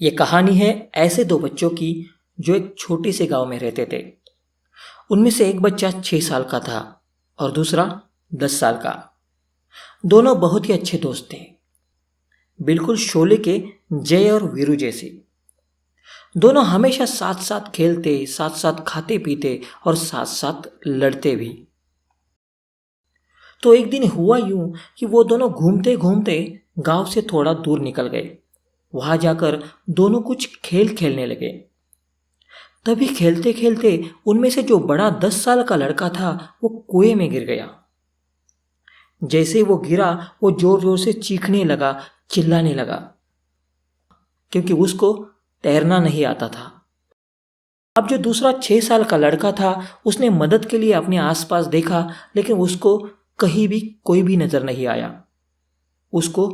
ये कहानी है ऐसे दो बच्चों की जो एक छोटे से गांव में रहते थे। उनमें से एक बच्चा 6 साल का था और दूसरा 10 साल का। दोनों बहुत ही अच्छे दोस्त थे, बिल्कुल शोले के जय और वीरू जैसे। दोनों हमेशा साथ साथ खेलते, साथ साथ खाते पीते और साथ साथ लड़ते भी। तो एक दिन हुआ यूं कि वो दोनों घूमते घूमते गांव से थोड़ा दूर निकल गए। वहां जाकर दोनों कुछ खेल खेलने लगे। तभी खेलते खेलते उनमें से जो बड़ा 10 साल का लड़का था वो कुएं में गिर गया। जैसे ही वो गिरा वो जोर जोर से चीखने लगा, चिल्लाने लगा, क्योंकि उसको तैरना नहीं आता था। अब जो दूसरा 6 साल का लड़का था उसने मदद के लिए अपने आसपास देखा, लेकिन उसको कहीं भी कोई भी नजर नहीं आया। उसको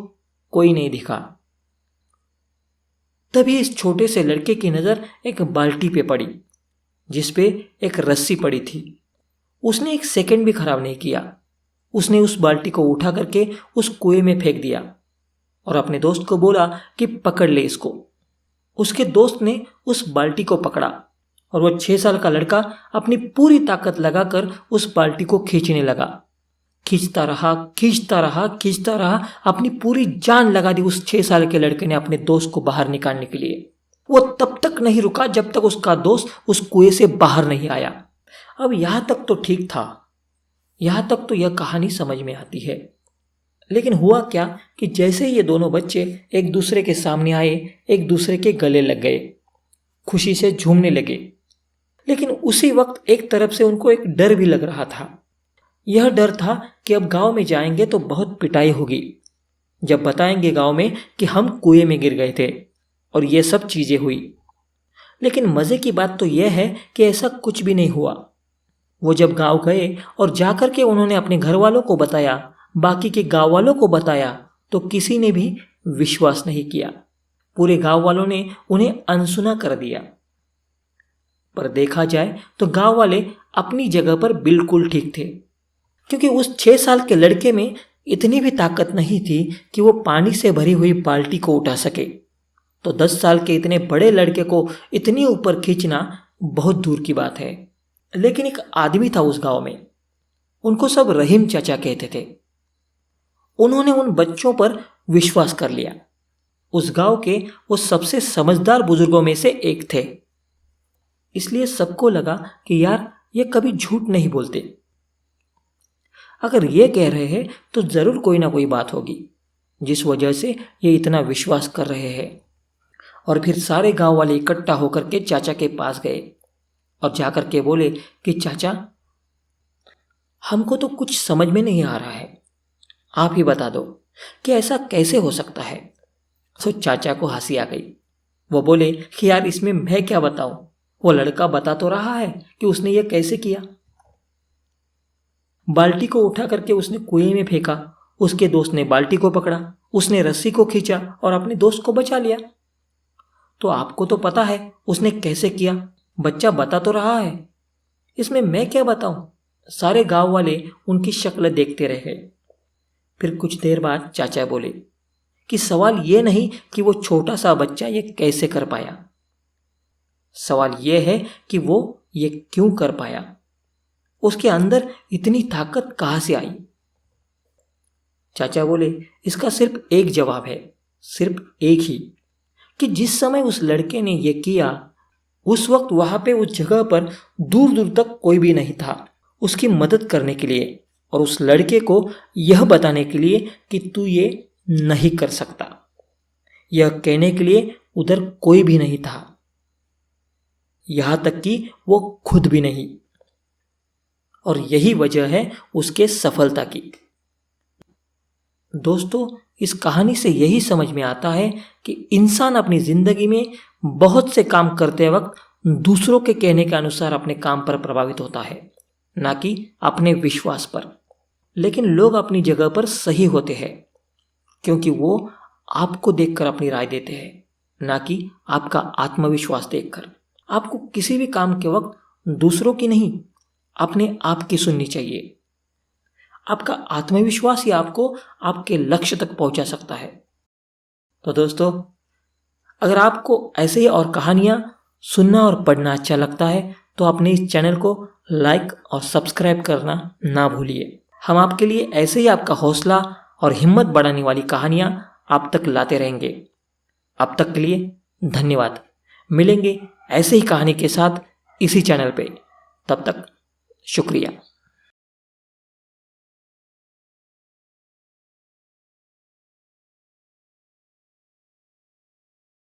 कोई नहीं दिखा। तभी इस छोटे से लड़के की नजर एक बाल्टी पे पड़ी जिस पे एक रस्सी पड़ी थी। उसने एक सेकंड भी खराब नहीं किया। उसने उस बाल्टी को उठा करके उस कुएं में फेंक दिया और अपने दोस्त को बोला कि पकड़ ले इसको। उसके दोस्त ने उस बाल्टी को पकड़ा और वो 6 साल का लड़का अपनी पूरी ताकत लगाकर उस बाल्टी को खींचने लगा। खींचता रहा, खींचता रहा, खींचता रहा। अपनी पूरी जान लगा दी उस 6 साल के लड़के ने अपने दोस्त को बाहर निकालने के लिए। वो तब तक नहीं रुका जब तक उसका दोस्त उस कुएं से बाहर नहीं आया। अब यहां तक तो ठीक था, यहां तक तो यह कहानी समझ में आती है। लेकिन हुआ क्या कि जैसे ही ये दोनों बच्चे एक दूसरे के सामने आए, एक दूसरे के गले लग गए, खुशी से झूमने लगे। लेकिन उसी वक्त एक तरफ से उनको एक डर भी लग रहा था। यह डर था कि अब गांव में जाएंगे तो बहुत पिटाई होगी जब बताएंगे गांव में कि हम कुएं में गिर गए थे और ये सब चीजें हुई। लेकिन मजे की बात तो यह है कि ऐसा कुछ भी नहीं हुआ। वो जब गांव गए और जाकर के उन्होंने अपने घर वालों को बताया, बाकी के गांव वालों को बताया, तो किसी ने भी विश्वास नहीं किया। पूरे गांव वालों ने उन्हें अनसुना कर दिया। पर देखा जाए तो गांव वाले अपनी जगह पर बिल्कुल ठीक थे, क्योंकि उस 6 साल के लड़के में इतनी भी ताकत नहीं थी कि वो पानी से भरी हुई बाल्टी को उठा सके। तो 10 साल के इतने बड़े लड़के को इतनी ऊपर खींचना बहुत दूर की बात है। लेकिन एक आदमी था उस गांव में, उनको सब रहीम चाचा कहते थे। उन्होंने उन बच्चों पर विश्वास कर लिया। उस गांव के वो सबसे समझदार बुजुर्गों में से एक थे। इसलिए सबको लगा कि यार ये कभी झूठ नहीं बोलते। अगर ये कह रहे हैं तो जरूर कोई ना कोई बात होगी जिस वजह से ये इतना विश्वास कर रहे हैं। और फिर सारे गांव वाले इकट्ठा होकर के चाचा के पास गए और जाकर के बोले कि चाचा, हमको तो कुछ समझ में नहीं आ रहा है, आप ही बता दो कि ऐसा कैसे हो सकता है। तो चाचा को हंसी आ गई। वो बोले कि यार इसमें मैं क्या बताऊं, वो लड़का बता तो रहा है कि उसने ये कैसे किया। बाल्टी को उठा करके उसने कुएं में फेंका, उसके दोस्त ने बाल्टी को पकड़ा, उसने रस्सी को खींचा और अपने दोस्त को बचा लिया। तो आपको तो पता है उसने कैसे किया, बच्चा बता तो रहा है, इसमें मैं क्या बताऊं। सारे गांव वाले उनकी शक्ल देखते रह गए। फिर कुछ देर बाद चाचा बोले कि सवाल ये नहीं कि वो छोटा सा बच्चा ये कैसे कर पाया, सवाल ये है कि वो ये क्यों कर पाया, उसके अंदर इतनी ताकत कहां से आई। चाचा बोले इसका सिर्फ एक जवाब है, सिर्फ एक ही, कि जिस समय उस लड़के ने यह किया उस वक्त वहां पे उस जगह पर दूर दूर तक कोई भी नहीं था उसकी मदद करने के लिए और उस लड़के को यह बताने के लिए कि तू ये नहीं कर सकता। यह कहने के लिए उधर कोई भी नहीं था, यहां तक कि वो खुद भी नहीं। और यही वजह है उसके सफलता की। दोस्तों, इस कहानी से यही समझ में आता है कि इंसान अपनी जिंदगी में बहुत से काम करते वक्त दूसरों के कहने के अनुसार अपने काम पर प्रभावित होता है, ना कि अपने विश्वास पर। लेकिन लोग अपनी जगह पर सही होते हैं क्योंकि वो आपको देखकर अपनी राय देते हैं, ना कि आपका आत्मविश्वास देखकर। आपको किसी भी काम के वक्त दूसरों की नहीं, अपने आप की सुननी चाहिए। आपका आत्मविश्वास ही आपको आपके लक्ष्य तक पहुंचा सकता है। तो दोस्तों, अगर आपको ऐसे ही और कहानियाँ सुनना और पढ़ना अच्छा लगता है तो अपने इस चैनल को लाइक और सब्सक्राइब करना ना भूलिए। हम आपके लिए ऐसे ही आपका हौसला और हिम्मत बढ़ाने वाली कहानियाँ आप तक लाते रहेंगे। अब तक के लिए धन्यवाद। मिलेंगे ऐसे ही कहानी के साथ इसी चैनल पे। तब तक शुक्रिया।